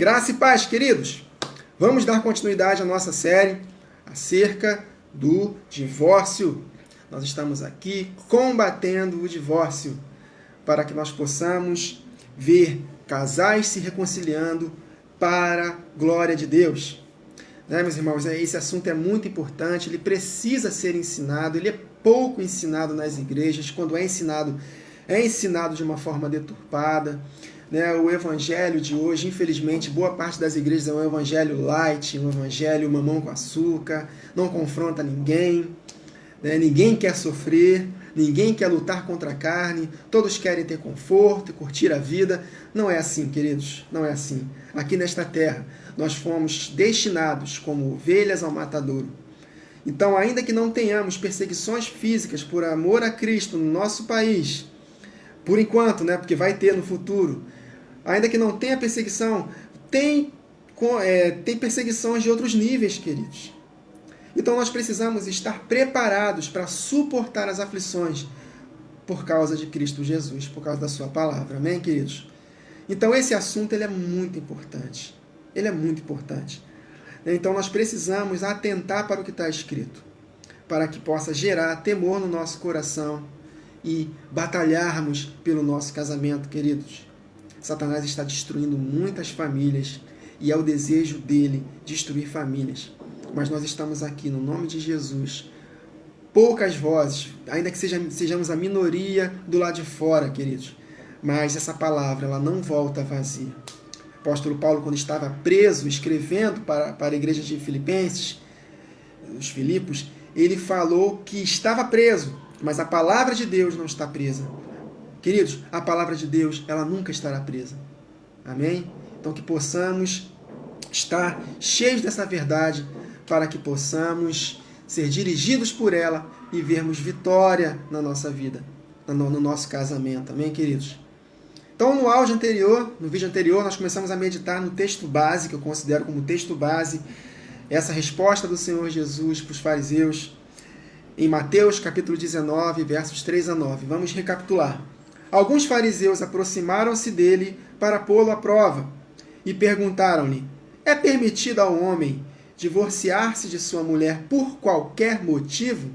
Graça e paz, queridos! Vamos dar continuidade à nossa série acerca do divórcio. Nós estamos aqui combatendo o divórcio para que nós possamos ver casais se reconciliando para a glória de Deus. Né, meus irmãos? Esse assunto é muito importante, ele precisa ser ensinado, ele é pouco ensinado nas igrejas. Quando é ensinado de uma forma deturpada. Né? O evangelho de hoje, infelizmente, boa parte das igrejas é um evangelho light, um evangelho mamão com açúcar, não confronta ninguém, né? Ninguém quer sofrer, ninguém quer lutar contra a carne, todos querem ter conforto e curtir a vida. Não é assim, queridos, não é assim. Aqui nesta terra, nós fomos destinados como ovelhas ao matadouro. Então, ainda que não tenhamos perseguições físicas por amor a Cristo no nosso país, por enquanto, né, porque vai ter no futuro, ainda que não tenha perseguição, tem perseguições de outros níveis, queridos. Então nós precisamos estar preparados para suportar as aflições por causa de Cristo Jesus, por causa da sua palavra. Amém, queridos? Então esse assunto ele é muito importante. Ele é muito importante. Então nós precisamos atentar para o que está escrito, para que possa gerar temor no nosso coração e batalharmos pelo nosso casamento, queridos. Satanás está destruindo muitas famílias e é o desejo dele destruir famílias. Mas nós estamos aqui no nome de Jesus. Poucas vozes, ainda que sejamos a minoria do lado de fora, queridos. Mas essa palavra ela não volta vazia. O apóstolo Paulo, quando estava preso, escrevendo para a igreja de Filipenses, os Filipos, ele falou que estava preso, mas a palavra de Deus não está presa. Queridos, a palavra de Deus, ela nunca estará presa. Amém? Então que possamos estar cheios dessa verdade para que possamos ser dirigidos por ela e vermos vitória na nossa vida, no nosso casamento. Amém, queridos? Então no vídeo anterior, nós começamos a meditar no texto base, que eu considero como texto base, essa resposta do Senhor Jesus para os fariseus, em Mateus capítulo 19, versos 3 a 9. Vamos recapitular. Alguns fariseus aproximaram-se dele para pô-lo à prova e perguntaram-lhe: é permitido ao homem divorciar-se de sua mulher por qualquer motivo?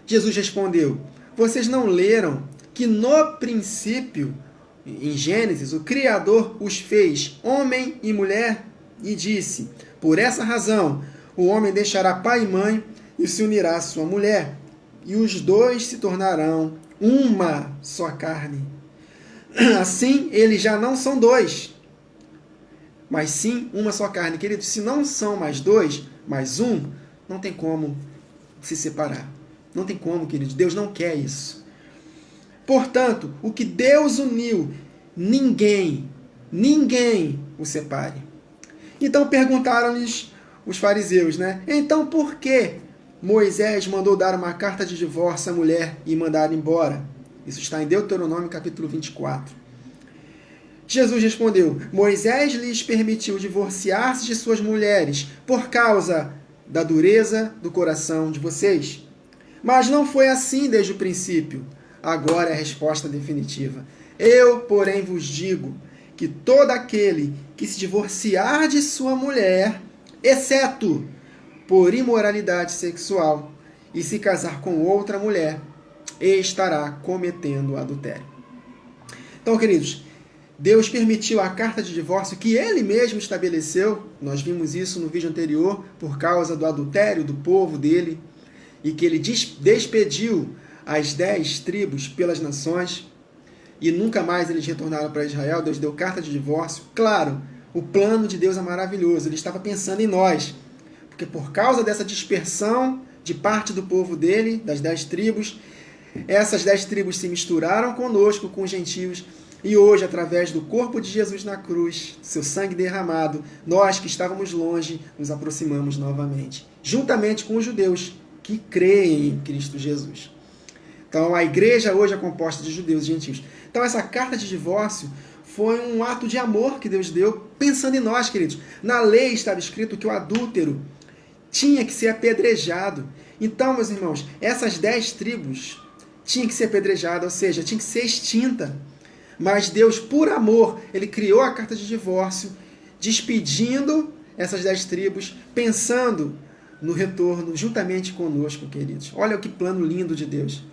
Jesus respondeu: vocês não leram que no princípio, em Gênesis, o Criador os fez homem e mulher e disse: por essa razão o homem deixará pai e mãe e se unirá à sua mulher, e os dois se tornarão uma só carne. Assim, eles já não são dois, mas sim uma só carne. Queridos, se não são mais dois, mais um, não tem como se separar. Não tem como, queridos. Deus não quer isso. Portanto, o que Deus uniu, ninguém o separe. Então perguntaram-lhes os fariseus, né? Então por que Moisés mandou dar uma carta de divórcio à mulher e mandar embora? Isso está em Deuteronômio capítulo 24. Jesus respondeu: Moisés lhes permitiu divorciar-se de suas mulheres por causa da dureza do coração de vocês. Mas não foi assim desde o princípio. Agora é a resposta definitiva. Eu, porém, vos digo que todo aquele que se divorciar de sua mulher, exceto por imoralidade sexual, e se casar com outra mulher, estará cometendo adultério. Então, queridos, Deus permitiu a carta de divórcio que Ele mesmo estabeleceu. Nós vimos isso no vídeo anterior, por causa do adultério do povo dele, e que Ele despediu as 10 tribos pelas nações, e nunca mais eles retornaram para Israel. Deus deu carta de divórcio. Claro, o plano de Deus é maravilhoso. Ele estava pensando em nós, porque por causa dessa dispersão de parte do povo dele, das 10 tribos, essas 10 tribos se misturaram conosco, com os gentios, e hoje, através do corpo de Jesus na cruz, seu sangue derramado, nós que estávamos longe, nos aproximamos novamente, juntamente com os judeus que creem em Cristo Jesus. Então, a igreja hoje é composta de judeus e gentios. Então, essa carta de divórcio foi um ato de amor que Deus deu, pensando em nós, queridos. Na lei estava escrito que o adúltero tinha que ser apedrejado. Então, meus irmãos, essas 10 tribos tinham que ser apedrejadas, ou seja, tinha que ser extinta. Mas Deus, por amor, Ele criou a carta de divórcio despedindo essas 10 tribos, pensando no retorno juntamente conosco, queridos. Olha que plano lindo de Deus.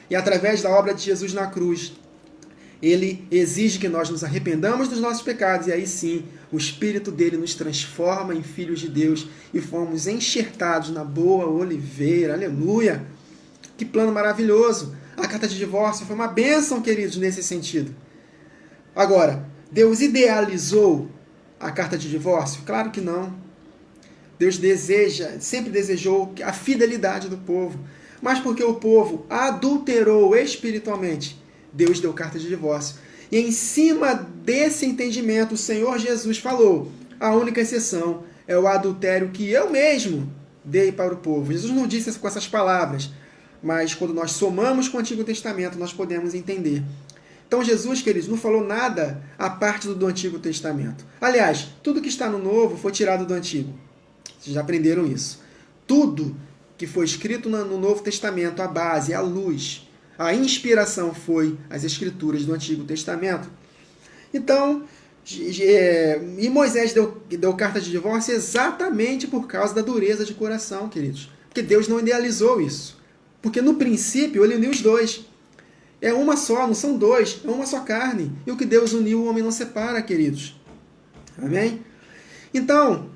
E através da obra de Jesus na cruz, Ele exige que nós nos arrependamos dos nossos pecados, e aí sim, o Espírito dele nos transforma em filhos de Deus e fomos enxertados na boa oliveira. Aleluia! Que plano maravilhoso! A carta de divórcio foi uma bênção, queridos, nesse sentido. Agora, Deus idealizou a carta de divórcio? Claro que não. Deus sempre desejou a fidelidade do povo. Mas porque o povo adulterou espiritualmente, Deus deu carta de divórcio. E em cima desse entendimento, o Senhor Jesus falou: a única exceção é o adultério que eu mesmo dei para o povo. Jesus não disse com essas palavras, mas quando nós somamos com o Antigo Testamento, nós podemos entender. Então Jesus, queridos, não falou nada à parte do Antigo Testamento. Aliás, tudo que está no Novo foi tirado do Antigo. Vocês já aprenderam isso. Tudo que foi escrito no Novo Testamento, a base, a luz, a inspiração foi as Escrituras do Antigo Testamento. Então, e Moisés deu carta de divórcio exatamente por causa da dureza de coração, queridos. Porque Deus não idealizou isso. Porque no princípio ele uniu os dois. É uma só, não são dois, é uma só carne. E o que Deus uniu, o homem não separa, queridos. Amém? Então,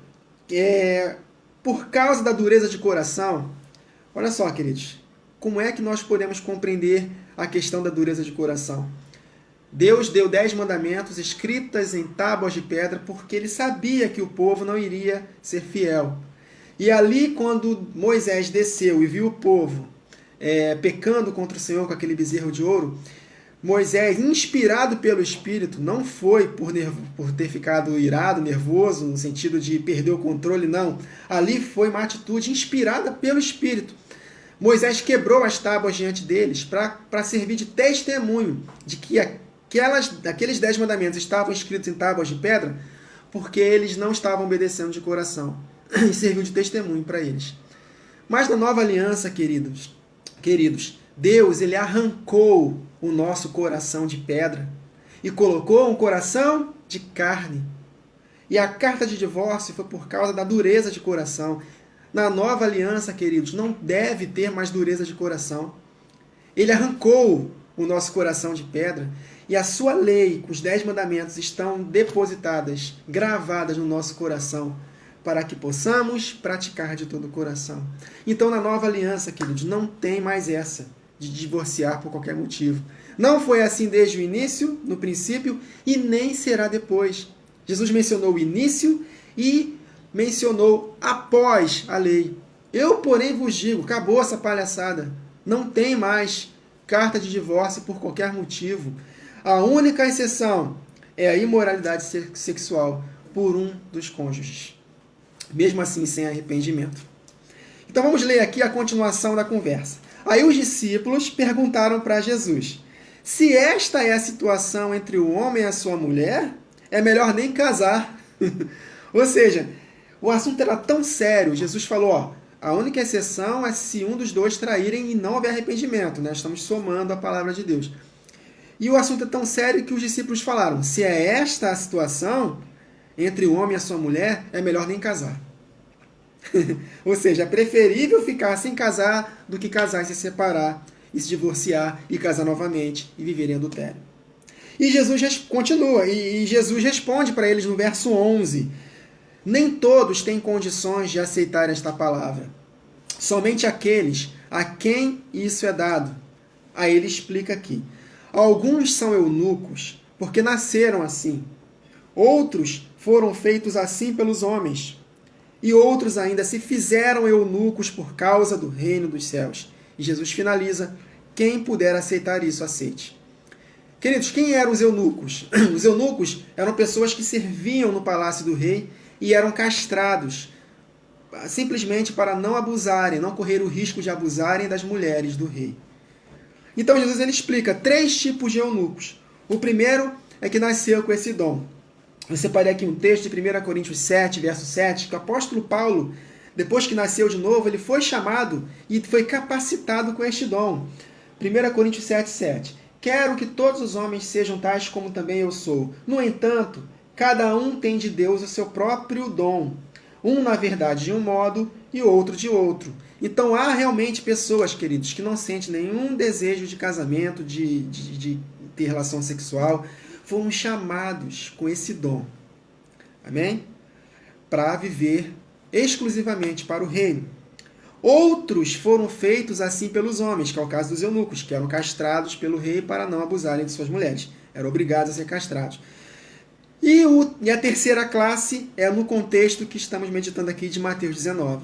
por causa da dureza de coração, olha só, queridos, como é que nós podemos compreender a questão da dureza de coração? Deus deu 10 mandamentos escritas em tábuas de pedra porque ele sabia que o povo não iria ser fiel. E ali, quando Moisés desceu e viu o povo pecando contra o Senhor com aquele bezerro de ouro, Moisés, inspirado pelo Espírito, não foi por ter ficado irado, nervoso, no sentido de perder o controle, não. Ali foi uma atitude inspirada pelo Espírito. Moisés quebrou as tábuas diante deles para servir de testemunho de que aqueles 10 mandamentos estavam escritos em tábuas de pedra porque eles não estavam obedecendo de coração. E serviu de testemunho para eles. Mas na nova aliança, queridos, Deus ele arrancou o nosso coração de pedra e colocou um coração de carne. E a carta de divórcio foi por causa da dureza de coração. Na nova aliança, queridos, não deve ter mais dureza de coração. Ele arrancou o nosso coração de pedra e a sua lei, com os 10 mandamentos, estão depositadas, gravadas no nosso coração, para que possamos praticar de todo o coração. Então, na nova aliança, queridos, não tem mais essa de divorciar por qualquer motivo. Não foi assim desde o início, no princípio, e nem será depois. Jesus mencionou o início e mencionou após a lei. Eu, porém, vos digo, acabou essa palhaçada. Não tem mais carta de divórcio por qualquer motivo. A única exceção é a imoralidade sexual por um dos cônjuges. Mesmo assim, sem arrependimento. Então vamos ler aqui a continuação da conversa. Aí os discípulos perguntaram para Jesus: se esta é a situação entre o homem e a sua mulher, é melhor nem casar. Ou seja, o assunto era tão sério. Jesus falou, a única exceção é se um dos dois traírem e não houver arrependimento. Né? Estamos somando a palavra de Deus. E o assunto é tão sério que os discípulos falaram: se é esta a situação entre o homem e a sua mulher, é melhor nem casar. Ou seja, é preferível ficar sem casar do que casar e se separar, e se divorciar, e casar novamente, e viver em adultério. E Jesus continua, e Jesus responde para eles no verso 11. Nem todos têm condições de aceitar esta palavra. Somente aqueles a quem isso é dado. Aí ele explica aqui. Alguns são eunucos, porque nasceram assim. Outros foram feitos assim pelos homens. E outros ainda se fizeram eunucos por causa do reino dos céus. E Jesus finaliza: quem puder aceitar isso, aceite. Queridos, quem eram os eunucos? Os eunucos eram pessoas que serviam no palácio do rei e eram castrados, simplesmente para não abusarem, não correr o risco de abusarem das mulheres do rei. Então Jesus ele explica 3 tipos de eunucos. O primeiro é que nasceu com esse dom. Eu separei aqui um texto de 1 Coríntios 7, verso 7, que o apóstolo Paulo, depois que nasceu de novo, ele foi chamado e foi capacitado com este dom. 1 Coríntios 7, 7. Quero que todos os homens sejam tais como também eu sou. No entanto, cada um tem de Deus o seu próprio dom. Um, na verdade, de um modo e outro de outro. Então, há realmente pessoas, queridos, que não sentem nenhum desejo de casamento, de ter relação sexual, foram chamados com esse dom. Amém? Para viver exclusivamente para o reino. Outros foram feitos assim pelos homens, que é o caso dos eunucos, que eram castrados pelo rei para não abusarem de suas mulheres. Eram obrigados a ser castrados. E a terceira classe é no contexto que estamos meditando aqui de Mateus 19.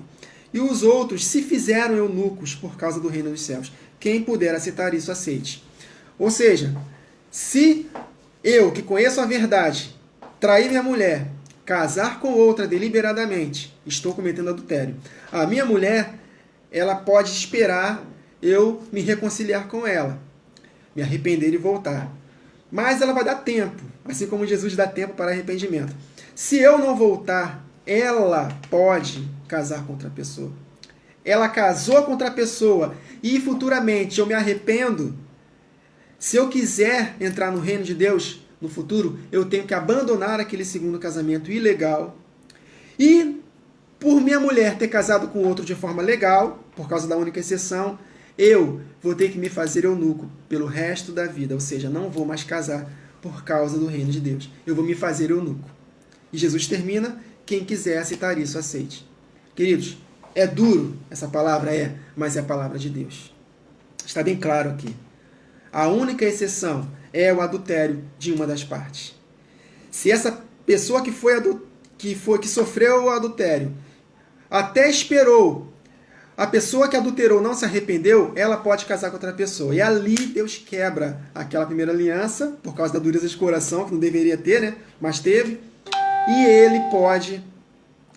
E os outros se fizeram eunucos por causa do reino dos céus. Quem puder aceitar isso, aceite. Ou seja, se eu, que conheço a verdade, trair minha mulher, casar com outra deliberadamente, estou cometendo adultério. A minha mulher, ela pode esperar eu me reconciliar com ela, me arrepender e voltar. Mas ela vai dar tempo, assim como Jesus dá tempo para arrependimento. Se eu não voltar, ela pode casar com outra pessoa. Ela casou com outra pessoa e futuramente eu me arrependo. Se eu quiser entrar no reino de Deus no futuro, eu tenho que abandonar aquele segundo casamento ilegal. E por minha mulher ter casado com outro de forma legal, por causa da única exceção, eu vou ter que me fazer eunuco pelo resto da vida. Ou seja, não vou mais casar por causa do reino de Deus. Eu vou me fazer eunuco. E Jesus termina, quem quiser aceitar isso, aceite. Queridos, é duro essa palavra? É, mas é a palavra de Deus. Está bem claro aqui. A única exceção é o adultério de uma das partes. Se essa pessoa que sofreu o adultério até esperou, a pessoa que adulterou não se arrependeu, ela pode casar com outra pessoa. E ali Deus quebra aquela primeira aliança, por causa da dureza de coração, que não deveria ter, né? Mas teve. E ele pode,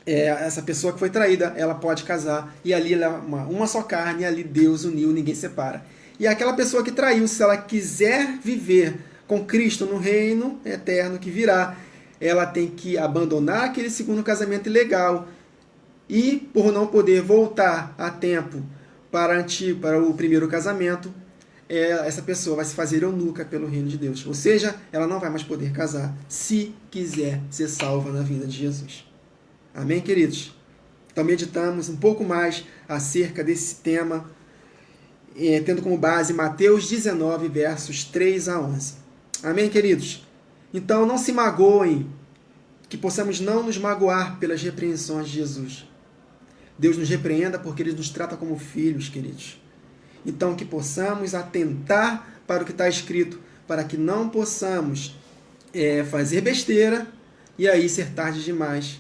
essa pessoa que foi traída, ela pode casar. E ali ela é uma só carne, e ali Deus uniu, ninguém separa. E aquela pessoa que traiu, se ela quiser viver com Cristo no reino eterno que virá, ela tem que abandonar aquele segundo casamento ilegal. E, por não poder voltar a tempo para o primeiro casamento, essa pessoa vai se fazer eunuca pelo reino de Deus. Ou seja, ela não vai mais poder casar se quiser ser salva na vinda de Jesus. Amém, queridos? Então, meditamos um pouco mais acerca desse tema, tendo como base Mateus 19, versos 3 a 11. Amém, queridos? Então, não se magoem, que possamos não nos magoar pelas repreensões de Jesus. Deus nos repreenda porque Ele nos trata como filhos, queridos. Então, que possamos atentar para o que está escrito, para que não possamos fazer besteira e aí ser tarde demais.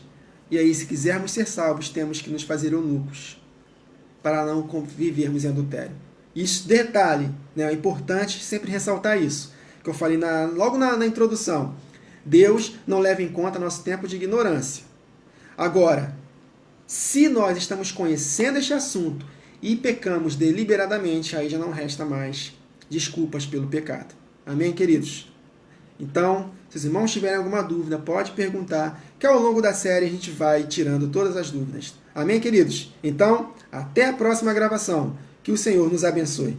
E aí, se quisermos ser salvos, temos que nos fazer eunucos para não vivermos em adultério. Isso, detalhe, né, é importante sempre ressaltar isso, que eu falei logo na introdução. Deus não leva em conta nosso tempo de ignorância. Agora, se nós estamos conhecendo este assunto e pecamos deliberadamente, aí já não resta mais desculpas pelo pecado. Amém, queridos? Então, se os irmãos tiverem alguma dúvida, pode perguntar, que ao longo da série a gente vai tirando todas as dúvidas. Amém, queridos? Então, até a próxima gravação. Que o Senhor nos abençoe.